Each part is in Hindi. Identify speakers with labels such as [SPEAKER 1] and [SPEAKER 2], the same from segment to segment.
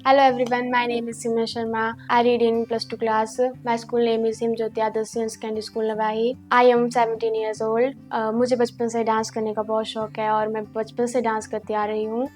[SPEAKER 1] Hello everyone, my name is Simran Sharma. I read in plus 2 class. My school name is Himjyoti Adarsh Secondary School Navahi. I am 17 years old. मुझे बचपन से डांस करने का बहुत शौक है और मैं बचपन से डांस करती आ रही हूँ।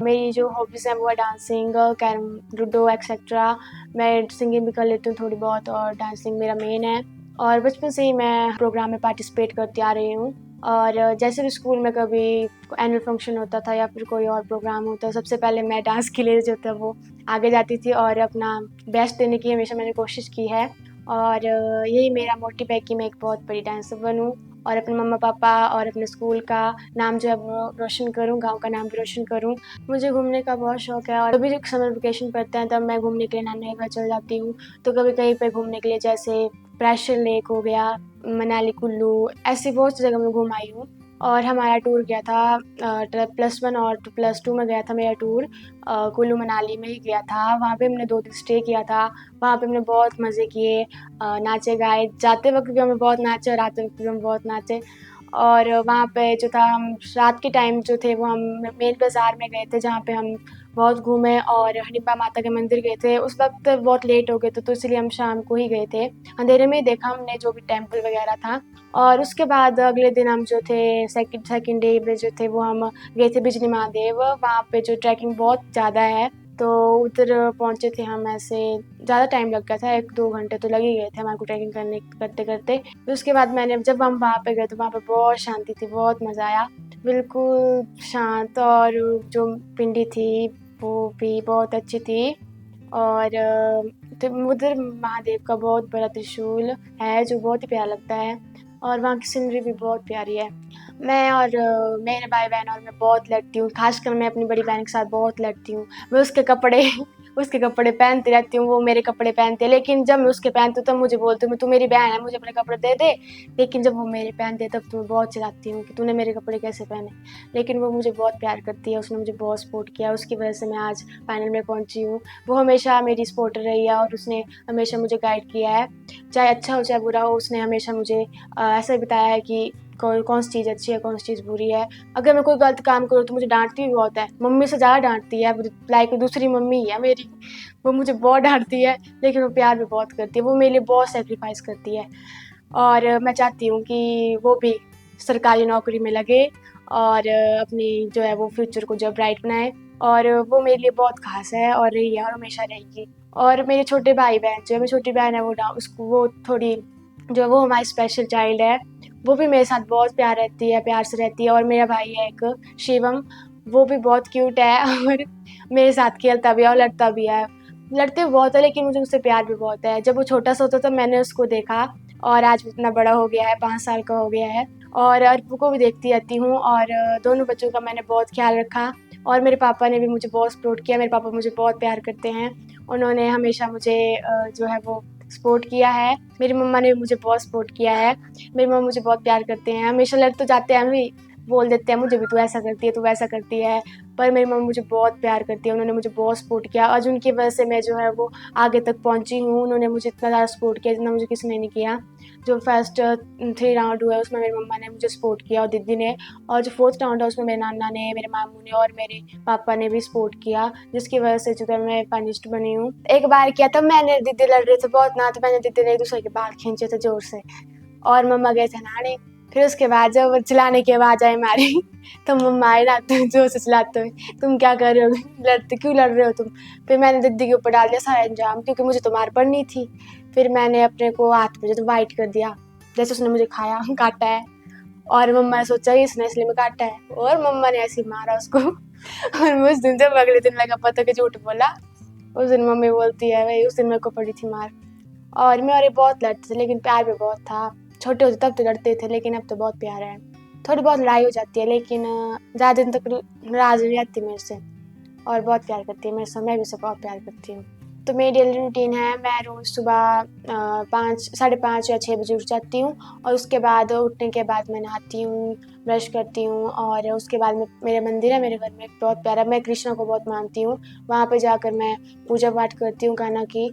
[SPEAKER 1] मेरी जो हॉबीज़ हैं वो है डांसिंग, कैरम, लूडो एक्सेट्रा। मैं सिंगिंग भी कर लेती हूँ थोड़ी बहुत और डांसिंग मेरा मेन है। और बचपन से ही मैं प्रोग्राम में पार्टिसिपेट करती आ रही हूँ। और जैसे भी स्कूल में कभी एनुअल फंक्शन होता था या फिर कोई और प्रोग्राम होता, सबसे पहले मैं डांस के लिए जो था वो आगे जाती थी और अपना बेस्ट देने की हमेशा मैंने कोशिश की है। और यही मेरा मोटिव है कि मैं एक बहुत बड़ी डांसर बनूँ और अपने मम्मा-पापा और अपने स्कूल का नाम जो है वो रोशन करूँ, गाँव का नाम भी रोशन करूँ। मुझे घूमने का बहुत शौक है और कभी जब समर वेकेशन पड़ते हैं तब मैं घूमने के लिए नानी के घर चली जाती हूँ। तो कभी कहीं पे घूमने के लिए जैसे प्रेशर लेक हो गया, मनाली कुल्लू, ऐसी बहुत सी जगह मैं घूम आई हूँ। और हमारा टूर गया था +1 और +2 में गया था मेरा टूर। कुल्लू मनाली में ही गया था। वहाँ पे हमने 2 दिन स्टे किया था। वहाँ पे हमने बहुत मज़े किए, नाचे गाए। जाते वक्त भी हमें बहुत नाचे और आते वक्त भी हम बहुत नाचे। और वहाँ पे जो था हम रात के टाइम जो थे वो हम मेन बाज़ार में गए थे जहाँ पे हम बहुत घूमे और हडिम्बा माता के मंदिर गए थे। उस वक्त बहुत लेट हो गए थे तो इसलिए हम शाम को ही गए थे। अंधेरे में ही देखा हमने जो भी टेम्पल वगैरह था। और उसके बाद अगले दिन हम जो थे सेकंड डे पे जो थे वो हम गए थे बिजली महादेव। वहाँ पे जो ट्रैकिंग बहुत ज़्यादा है तो उधर पहुँचे थे हम ऐसे ज़्यादा टाइम लग गया था, 1-2 घंटे तो लग ही गए थे हमारे को ट्रैकिंग करते-करते। फिर उसके बाद जब हम वहाँ पे गए तो वहाँ पे बहुत शांति थी, बहुत मज़ा आया। बिल्कुल शांत और जो पिंडी थी वो भी बहुत अच्छी थी। और उधर महादेव का बहुत बड़ा त्रिशूल है जो बहुत ही प्यारा लगता है और वहाँ की सीनरी भी बहुत प्यारी है। मैं और मेरे भाई-बहन और मैं बहुत लड़ती हूँ, ख़ासकर मैं अपनी बड़ी बहन के साथ बहुत लड़ती हूँ। मैं उसके कपड़े उसके कपड़े पहनती रहती हूँ, वो मेरे कपड़े पहनती है, लेकिन जब मैं उसके पहनती हूँ तब मुझे बोलती हूँ, "तू मेरी बहन है, मुझे अपने कपड़े दे दे।" लेकिन जब वो मेरे पहनती है तब तो मैं बहुत चिल्लाती हूँ कि तूने मेरे कपड़े कैसे पहने? लेकिन वो मुझे बहुत प्यार करती है, उसने मुझे बहुत सपोर्ट किया, उसकी वजह से मैं आज फाइनल में पहुँची हूँ। वो हमेशा मेरी सपोर्टर रही है और उसने हमेशा मुझे गाइड किया है। चाहे अच्छा हो चाहे बुरा हो, उसने हमेशा मुझे ऐसा बताया है कि कौन सी चीज़ अच्छी है, कौन सी चीज़ बुरी है। अगर मैं कोई गलत काम करूँ तो मुझे डाँटती भी बहुत है। मम्मी से ज़्यादा डाँटती है, लाइक दूसरी मम्मी ही है मेरी। वो मुझे बहुत डाँटती है, लेकिन वो प्यार भी बहुत करती है। वो मेरे लिए बहुत सैक्रिफ़ाइस करती है और मैं चाहती हूँ कि वो भी सरकारी नौकरी में लगे और अपनी जो है वो फ्यूचर को जो है ब्राइट बनाए। और वो मेरे लिए बहुत ख़ास है और रही है और हमेशा रहेगी। और मेरे छोटे भाई-बहन जो है, मेरी छोटी बहन है वो थोड़ी जो है वो हमारी स्पेशल चाइल्ड है। वो भी मेरे साथ बहुत प्यार से रहती है और मेरा भाई है एक शिवम, वो भी बहुत क्यूट है और मेरे साथ खेलता भी है और लड़ता भी है। लड़ते भी बहुत है लेकिन मुझे उससे प्यार भी बहुत है। जब वो छोटा-सा होता था मैंने उसको देखा और आज वो इतना बड़ा हो गया है, 5 साल का हो गया है और अर्पू को भी देखती रहती हूँ और दोनों बच्चों का मैंने बहुत ख़्याल रखा और मेरे पापा ने भी मुझे बहुत सपोर्ट किया। मेरे पापा मुझे बहुत प्यार करते हैं। उन्होंने हमेशा मुझे जो है वो सपोर्ट किया है। मेरी मम्मा ने भी मुझे बहुत सपोर्ट किया है। मेरी मम्मा मुझे बहुत प्यार करते हैं। हमेशा लड़ तो जाते हैं हम भी, बोल देते हैं मुझे भी तू ऐसा करती है, तू वैसा करती है। पर मेरी मम्मी मुझे बहुत प्यार करती है, उन्होंने मुझे बहुत सपोर्ट किया। आज उनकी वजह से मैं जो है वो आगे तक पहुँची हूँ। उन्होंने मुझे इतना ज़्यादा सपोर्ट किया जितना मुझे किसी ने नहीं किया। जो फर्स्ट 3 राउंड हुए उसमें मेरी मम्मा ने मुझे सपोर्ट किया और दीदी ने, और जो 4th राउंड है उसमें मेरे नाना ने, मेरे मामू ने और मेरे पापा ने भी सपोर्ट किया, जिसकी वजह से जो है मैं फाइनलिस्ट बनी हूँ। एक बार क्या था, मैंने दीदी लड़ रहे थे बहुत ना, तो मैंने दीदी ने एक दूसरे के बाल खींचे थे ज़ोर से और मम्मा गए थे नहाने। फिर उसके बाद जब चिल्लाने की आवाज़ आई हमारी तो मम्मा आए ना तो जोर से चिल्लाते हुए, तुम क्या कर रहे हो, क्यों लड़ रहे हो तुम। फिर मैंने दीदी के ऊपर डाल दिया सारा इल्ज़ाम, क्योंकि मुझे तो मार पड़नी थी। फिर मैंने अपने को हाथ पे जो वाइट कर दिया, जैसे उसने मुझे खाया काटा है। और मम्मा ने सोचा कि इसने इसलिए में काटा है, और मम्मा ने ऐसे ही मारा उसको। और उस दिन जब अगले दिन लगा पता कि झूठ बोला, उस दिन मम्मी बोलती है भाई उस दिन मेरे को पड़ी थी मार। और मैं और ये बहुत लड़ते थे, लेकिन प्यार भी बहुत था। छोटे होते तब तो लड़ते थे, लेकिन अब तो बहुत प्यार है। थोड़ी बहुत लड़ाई हो जाती है, लेकिन ज़्यादा दिन तक नाराज़ नहीं रहती मेरे से, और बहुत प्यार करती है मेरे से। मैं भी उसे बहुत प्यार करती हूँ। तो मेरी डेली रूटीन है, मैं रोज़ सुबह 5 साढ़े 5 या 6 बजे उठ जाती हूँ, और उसके बाद उठने के बाद मैं नहाती हूँ, ब्रश करती हूँ, और उसके बाद में मेरा मंदिर है मेरे घर में बहुत प्यारा। मैं कृष्णा को बहुत मानती हूँ, वहाँ पे जाकर मैं पूजा पाठ करती हूँ कान्हा की।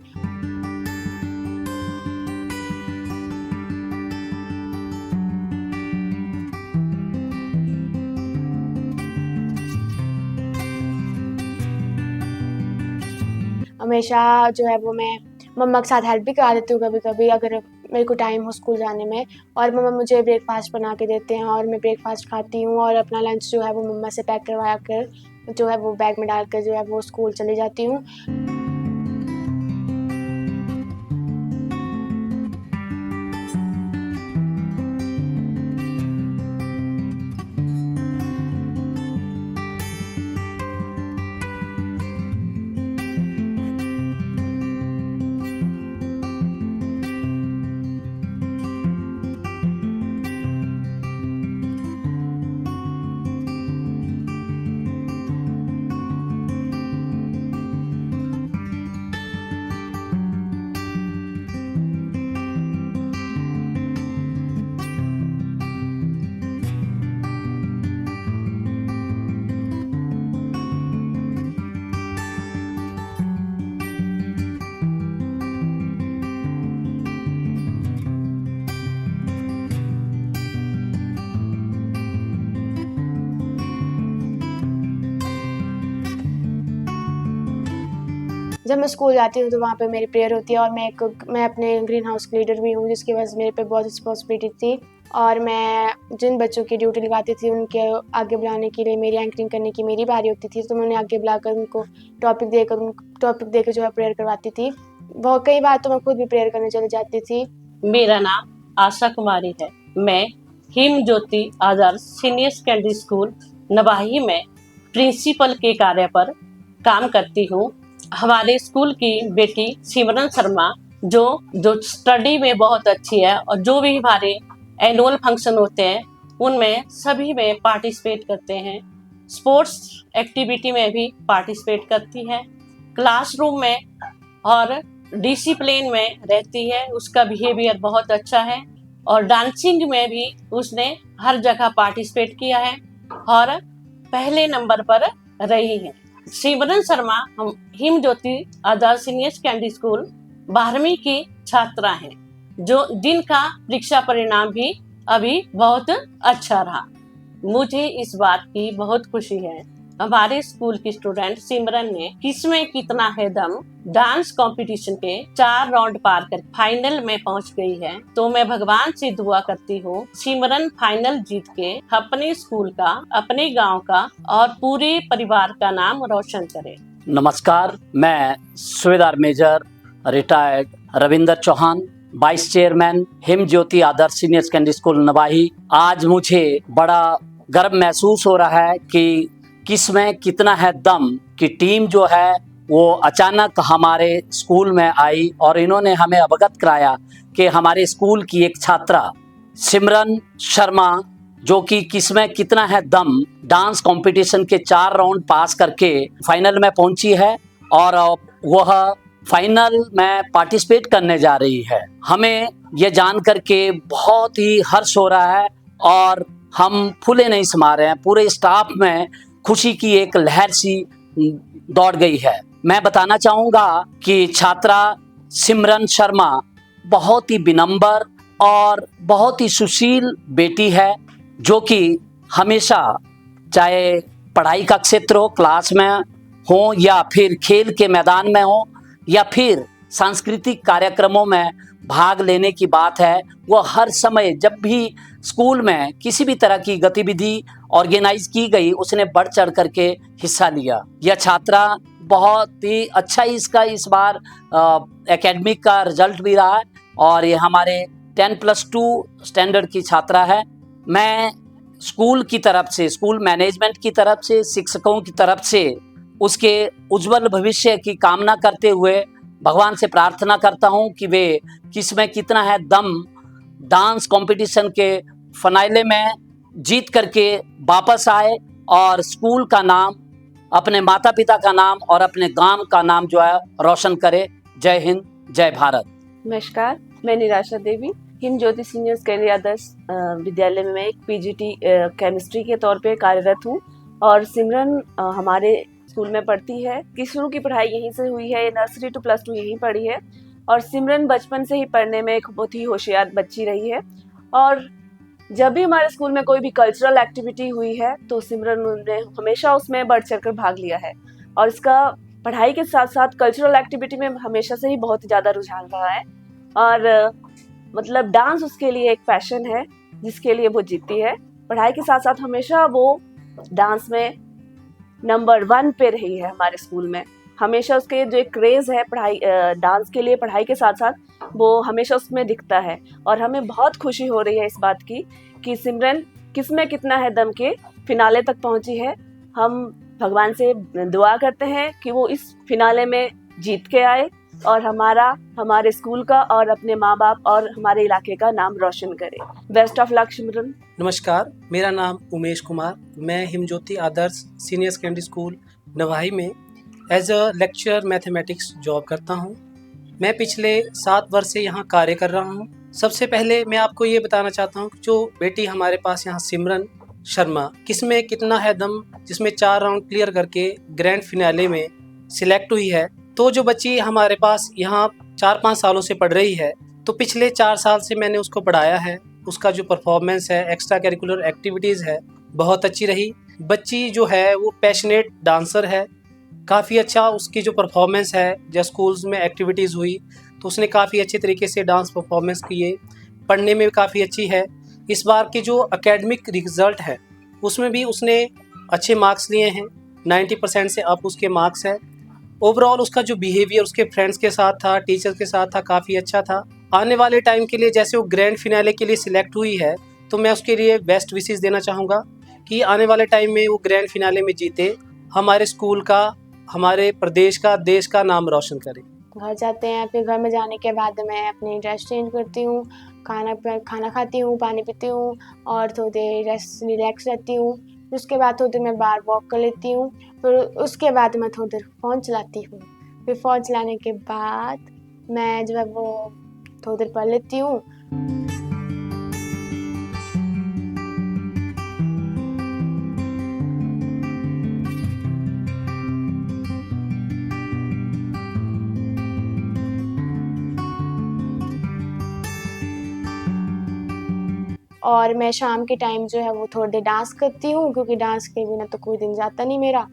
[SPEAKER 1] हमेशा जो है वो मैं मम्मा के साथ हेल्प भी करा देती हूँ कभी-कभी, अगर मेरे को टाइम हो स्कूल जाने में। और मम्मा मुझे ब्रेकफ़ास्ट बना के देते हैं, और मैं ब्रेकफ़ास्ट खाती हूँ, और अपना लंच जो है वो मम्मा से पैक करवा कर जो है वो बैग में डालकर जो है वो स्कूल चली जाती हूँ। जब मैं स्कूल जाती हूँ तो वहाँ पे मेरी प्रेयर होती है, और मैं अपने ग्रीन हाउस की लीडर भी हूँ, जिसकी वजह से मेरे पे बहुत रिस्पॉन्सिबिलिटी थी। और मैं जिन बच्चों की ड्यूटी लगाती थी उनके आगे बुलाने के लिए, मेरी एंकरिंग करने की मेरी बारी होती थी, तो मैं उन्हें आगे बुलाकर उनको टॉपिक देकर जो है प्रेयर करवाती थी। बहुत कई बार तो मैं खुद भी प्रेयर करने चली जाती थी।
[SPEAKER 2] मेरा नाम आशा कुमारी है। मैं him Jyoti Adarsh senior secondary school Navahi में प्रिंसिपल के कार्य पर काम करती हूँ। हमारे स्कूल की बेटी सिमरन शर्मा जो स्टडी में बहुत अच्छी है, और जो भी हमारे एनुअल फंक्शन होते हैं उनमें सभी में पार्टिसिपेट करते हैं। स्पोर्ट्स एक्टिविटी में भी पार्टिसिपेट करती है। क्लासरूम में और डिसिप्लिन में रहती है, उसका बिहेवियर बहुत अच्छा है। और डांसिंग में भी उसने हर जगह पार्टिसिपेट किया है और पहले नंबर पर रही है। सिमरन शर्मा हम him Jyoti Adarsh senior secondary school 12वीं की छात्रा हैं, जिनका परीक्षा परिणाम भी अभी बहुत अच्छा रहा। मुझे इस बात की बहुत खुशी है। हमारे स्कूल की स्टूडेंट सिमरन ने किसमें कितना है दम डांस कंपटीशन के 4 राउंड पार कर फाइनल में पहुंच गई है। तो मैं भगवान से दुआ करती हूँ सिमरन फाइनल जीत के अपने स्कूल का, अपने गांव का और पूरे परिवार का नाम रोशन करे।
[SPEAKER 3] नमस्कार, मैं सूबेदार major retired Ravinder Chauhan, vice chairman Him Jyoti Adarsh senior secondary school Nawahi. आज मुझे बड़ा गर्व महसूस हो रहा है कि किसमें कितना है दम की टीम जो है वो अचानक हमारे स्कूल में आई, और इन्होंने हमें अवगत कराया कि हमारे स्कूल की एक छात्रा सिमरन शर्मा, जो कि किसमें कितना है दम डांस कंपटीशन के 4 राउंड पास करके फाइनल में पहुंची है, और वह फाइनल में पार्टिसिपेट करने जा रही है। हमें ये जान करके बहुत ही हर्ष हो रहा है, और हम फूले नहीं समा रहे हैं। पूरे स्टाफ में खुशी की एक लहर सी दौड़ गई है। मैं बताना चाहूँगा कि छात्रा सिमरन शर्मा बहुत ही विनम्र और बहुत ही सुशील बेटी है, जो कि हमेशा चाहे पढ़ाई का क्षेत्र हो, क्लास में हो, या फिर खेल के मैदान में हो, या फिर सांस्कृतिक कार्यक्रमों में भाग लेने की बात है, वो हर समय जब भी स्कूल में किसी भी तरह की गतिविधि ऑर्गेनाइज की गई उसने बढ़ चढ़ करके हिस्सा लिया। यह छात्रा बहुत ही अच्छा इसका इस बार एकेडमिक का रिजल्ट भी रहा है और ये हमारे 10+2 स्टैंडर्ड की छात्रा है। मैं स्कूल की तरफ से, स्कूल मैनेजमेंट की तरफ से, शिक्षकों की तरफ से उसके उज्जवल भविष्य की कामना करते हुए भगवान से प्रार्थना करता हूँ कि वे किसमें कितना है दम, डांस कंपटीशन के फाइनल में जीत करके वापस आए और स्कूल का नाम, अपने माता पिता का नाम और अपने गांव का नाम जो है रोशन करे। जय हिंद, जय भारत।
[SPEAKER 4] नमस्कार, मैं निराशा देवी हिम ज्योति सीनियर सेकेंडरी आदर्श विद्यालय में मैं एक पीजीटी केमिस्ट्री के तौर पे कार्यरत हूँ और सिमरन हमारे स्कूल में पढ़ती है कि शुरू की पढ़ाई यहीं से हुई है, नर्सरी टू +2 यहीं पढ़ी है और सिमरन बचपन से ही पढ़ने में एक बहुत ही होशियार बच्ची रही है और जब भी हमारे स्कूल में कोई भी कल्चरल एक्टिविटी हुई है तो सिमरन ने हमेशा उसमें बढ़ चढ़ कर भाग लिया है और इसका पढ़ाई के साथ साथ कल्चरल एक्टिविटी में हमेशा से ही बहुत ज़्यादा रुझान रहा है और मतलब डांस उसके लिए एक पैशन है जिसके लिए वो जीती है। पढ़ाई के साथ साथ हमेशा वो डांस में नंबर 1 पे रही है हमारे स्कूल में। हमेशा उसके जो एक क्रेज़ है पढ़ाई डांस के लिए, पढ़ाई के साथ साथ वो हमेशा उसमें दिखता है और हमें बहुत खुशी हो रही है इस बात की कि सिमरन किसमें कितना है दम के फिनाले तक पहुंची है। हम भगवान से दुआ करते हैं कि वो इस फिनाले में जीत के आए और हमारे स्कूल का और अपने माँ बाप और हमारे इलाके का नाम रोशन करे। Best of luck Simran.
[SPEAKER 5] नमस्कार, मेरा नाम उमेश कुमार, मैं Himjyoti Adarsh senior secondary school Navahi में as a lecturer mathematics job करता हूं। मैं पिछले 7 वर्ष से यहां कार्य कर रहा हूं। सबसे पहले मैं आपको ये बताना चाहता हूं कि जो बेटी हमारे पास यहां सिमरन शर्मा किसमें कितना है दम, जिसमें 4 राउंड क्लियर करके ग्रैंड फिनाले में सिलेक्ट हुई है, तो जो बच्ची हमारे पास यहाँ 4-5 सालों से पढ़ रही है, तो पिछले 4 साल से मैंने उसको पढ़ाया है। उसका जो परफॉर्मेंस है, एक्स्ट्रा करिकुलर एक्टिविटीज़ है, बहुत अच्छी रही। बच्ची जो है वो पैशनेट डांसर है, काफ़ी अच्छा उसकी जो परफॉर्मेंस है, जब स्कूल्स में एक्टिविटीज़ हुई तो उसने काफ़ी अच्छे तरीके से डांस परफॉर्मेंस किए, पढ़ने में काफ़ी अच्छी है। इस बार की जो एकेडमिक रिजल्ट है उसमें भी उसने अच्छे मार्क्स लिए हैं, 90% से अप उसके मार्क्स है। ओवरऑल उसका जो बिहेवियर उसके फ्रेंड्स के साथ था, टीचर्स के साथ था, काफ़ी अच्छा था। आने वाले टाइम के लिए जैसे वो ग्रैंड फिनाले के लिए सिलेक्ट हुई है तो मैं उसके लिए बेस्ट विशेस देना चाहूँगा कि आने वाले टाइम में वो ग्रैंड फिनाले में जीते, हमारे स्कूल का, हमारे प्रदेश का, देश का नाम रोशन करे।
[SPEAKER 1] घर जाते हैं, फिर घर में जाने के बाद मैं अपनी ड्रेस चेंज करती हूँ, खाना खाती हूँ, पानी पीती हूँ और थोड़ी देर रिलैक्स रहती हूँ। उसके बाद थोड़ी देर मैं बाहर वॉक कर लेती हूँ, फिर उसके बाद मैं थोड़ी देर फ़ोन चलाती हूँ। फिर फ़ोन चलाने के बाद मैं जो है वो थोड़ी देर पढ़ लेती हूँ। और मैं शाम के टाइम जो है वो थोड़ी देर डांस करती हूँ क्योंकि डांस के बिना तो कोई दिन जाता नहीं मेरा।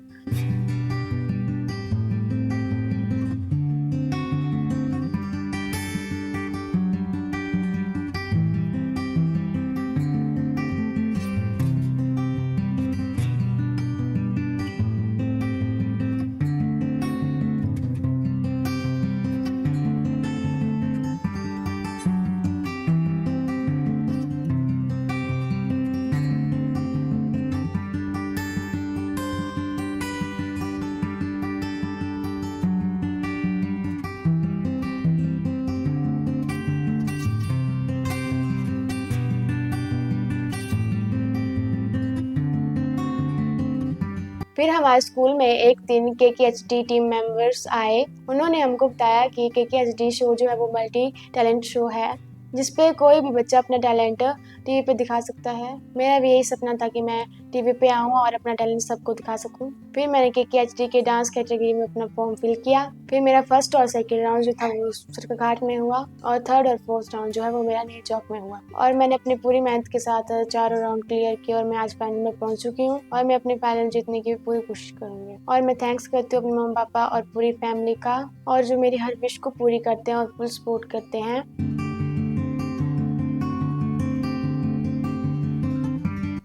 [SPEAKER 1] फिर हमारे स्कूल में एक दिन KKHD टीम मेंबर्स आए। उन्होंने हमको बताया कि KKHD शो जो है वो मल्टी टैलेंट शो है जिसपे कोई भी बच्चा अपना टैलेंट टीवी पे दिखा सकता है। मेरा भी यही सपना था कि मैं टीवी पे आऊँ और अपना टैलेंट सबको दिखा सकूँ। फिर मैंने KKHD के डांस कैटेगरी में अपना फॉर्म फिल किया। फिर मेरा फर्स्ट और सेकंड राउंड जो था वो सरकाघाट में हुआ और थर्ड और फोर्थ राउंड जो है वो मेरा नेहरू चौक में हुआ और मैंने अपनी पूरी मेहनत के साथ 4 राउंड क्लियर किए और मैं आज फाइनल में पहुँच चुकी हूँ और मैं अपने फाइनल जीतने की पूरी कोशिश करूँगी। और मैं थैंक्स करती हूँ अपने मम्मी पापा और पूरी फैमिली का और जो मेरी हर विश को पूरी करते हैं और फुल सपोर्ट करते हैं।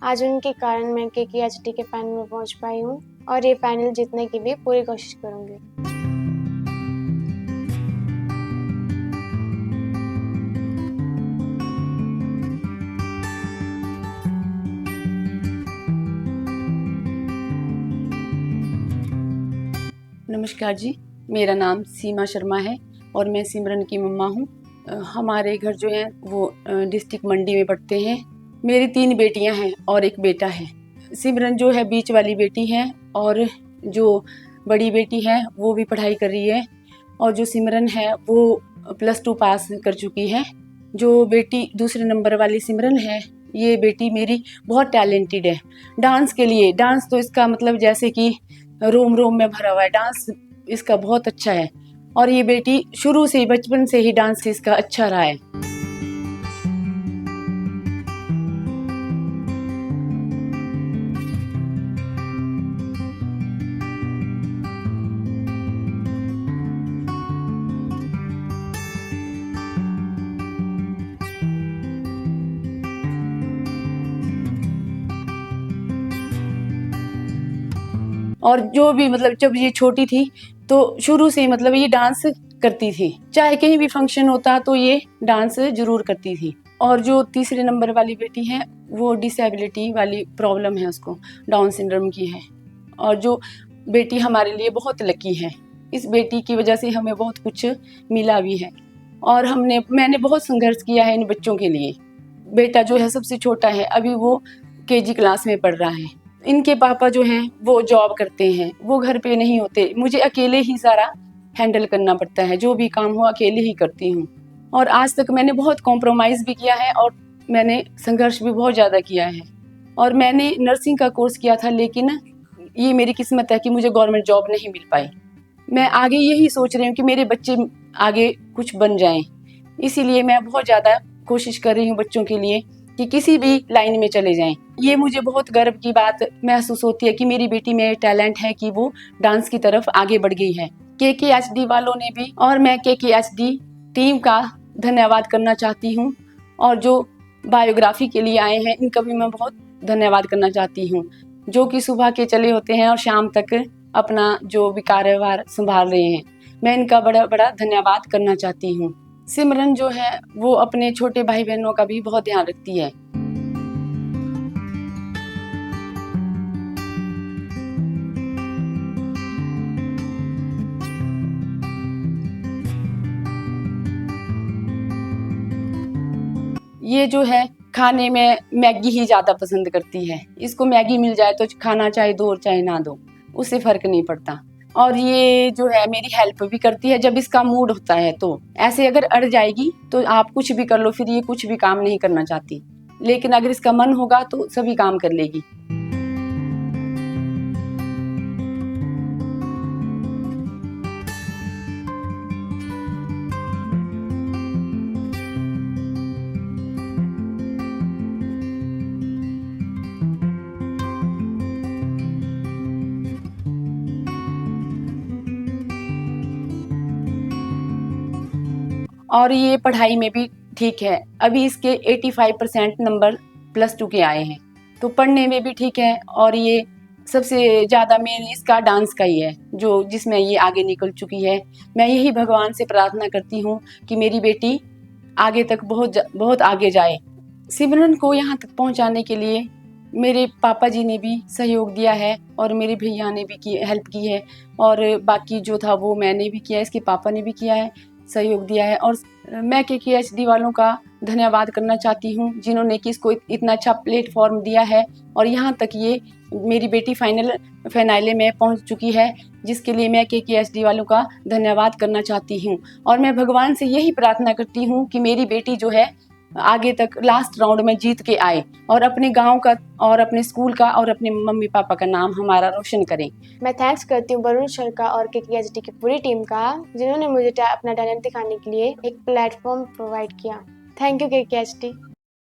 [SPEAKER 1] आज उनके कारण मैं KKHD के फाइनल में पहुंच पाई हूं और ये फाइनल जीतने की भी पूरी कोशिश करूंगी।
[SPEAKER 6] नमस्कार जी, मेरा नाम सीमा शर्मा है और मैं सिमरन की मम्मा हूँ। हमारे घर जो है वो डिस्ट्रिक्ट मंडी में पड़ते हैं। मेरी 3 बेटियां हैं और एक बेटा है। सिमरन जो है बीच वाली बेटी है और जो बड़ी बेटी है वो भी पढ़ाई कर रही है और जो सिमरन है वो +2 पास कर चुकी है। जो बेटी दूसरे नंबर वाली सिमरन है, ये बेटी मेरी बहुत टैलेंटेड है डांस के लिए। डांस तो इसका मतलब जैसे कि रोम रोम में भरा हुआ है, डांस इसका बहुत अच्छा है और ये बेटी शुरू से ही बचपन से ही डांस इसका अच्छा रहा है। और जो भी मतलब जब ये छोटी थी तो शुरू से मतलब ये डांस करती थी, चाहे कहीं भी फंक्शन होता तो ये डांस जरूर करती थी। और जो तीसरे नंबर वाली बेटी है वो डिसेबिलिटी वाली प्रॉब्लम है, उसको डाउन सिंड्रोम की है। और जो बेटी हमारे लिए बहुत लकी है, इस बेटी की वजह से हमें बहुत कुछ मिला भी है और मैंने बहुत संघर्ष किया है इन बच्चों के लिए। बेटा जो है सबसे छोटा है, अभी वो KG क्लास में पढ़ रहा है। इनके पापा जो हैं वो जॉब करते हैं, वो घर पे नहीं होते, मुझे अकेले ही सारा हैंडल करना पड़ता है, जो भी काम हो अकेले ही करती हूँ। और आज तक मैंने बहुत कॉम्प्रोमाइज़ भी किया है और मैंने संघर्ष भी बहुत ज़्यादा किया है। और मैंने नर्सिंग का कोर्स किया था, लेकिन ये मेरी किस्मत है कि मुझे गवर्नमेंट जॉब नहीं मिल पाई। मैं आगे यही सोच रही हूँ कि मेरे बच्चे आगे कुछ बन जाएं, इसीलिए मैं बहुत ज़्यादा कोशिश कर रही हूँ बच्चों के लिए कि किसी भी लाइन में चले जाएं। ये मुझे बहुत गर्व की बात महसूस होती है कि मेरी बेटी में टैलेंट है कि वो डांस की तरफ आगे बढ़ गई है। KKHD वालों ने भी और मैं KKHD टीम का धन्यवाद करना चाहती हूँ और जो बायोग्राफी के लिए आए हैं इनका भी मैं बहुत धन्यवाद करना चाहती हूँ, जो कि सुबह के चले होते हैं और शाम तक अपना जो भी कार्यभार संभाल रहे हैं। मैं इनका बड़ा बड़ा धन्यवाद करना चाहती हूँ। सिमरन जो है वो अपने छोटे भाई बहनों का भी बहुत ध्यान रखती है। ये जो है खाने में मैगी ही ज़्यादा पसंद करती है। इसको मैगी मिल जाए तो खाना चाहे दो और चाहे ना दो, उससे फ़र्क नहीं पड़ता। और ये जो है मेरी हेल्प भी करती है जब इसका मूड होता है। तो ऐसे अगर अड़ जाएगी तो आप कुछ भी कर लो, फिर ये कुछ भी काम नहीं करना चाहती, लेकिन अगर इसका मन होगा तो सभी काम कर लेगी। और ये पढ़ाई में भी ठीक है, अभी इसके 85% नंबर +2 के आए हैं, तो पढ़ने में भी ठीक है। और ये सबसे ज़्यादा मेन इसका डांस का ही है जो जिसमें ये आगे निकल चुकी है। मैं यही भगवान से प्रार्थना करती हूँ कि मेरी बेटी आगे तक बहुत आगे जाए। सिमरन को यहाँ तक पहुँचाने के लिए मेरे पापा जी ने भी सहयोग दिया है और मेरे भैया ने भी हेल्प की है और बाकी जो था वो मैंने भी किया, इसके पापा ने भी किया है, सहयोग दिया है। और मैं KKHD वालों का धन्यवाद करना चाहती हूँ जिन्होंने कि इसको इतना अच्छा प्लेटफॉर्म दिया है और यहाँ तक ये मेरी बेटी फाइनले में पहुँच चुकी है, जिसके लिए मैं KKHD वालों का धन्यवाद करना चाहती हूँ। और मैं भगवान से यही प्रार्थना करती हूँ कि मेरी बेटी जो है आगे तक लास्ट राउंड में जीत के आए और अपने गांव का और अपने स्कूल का और अपने मम्मी पापा का नाम हमारा रोशन करें।
[SPEAKER 1] मैं थैंक्स करती हूँ वरुण सर का और KKHD की पूरी टीम का, जिन्होंने मुझे अपना टैलेंट दिखाने के लिए एक प्लेटफॉर्म प्रोवाइड किया। Thank you KKHD।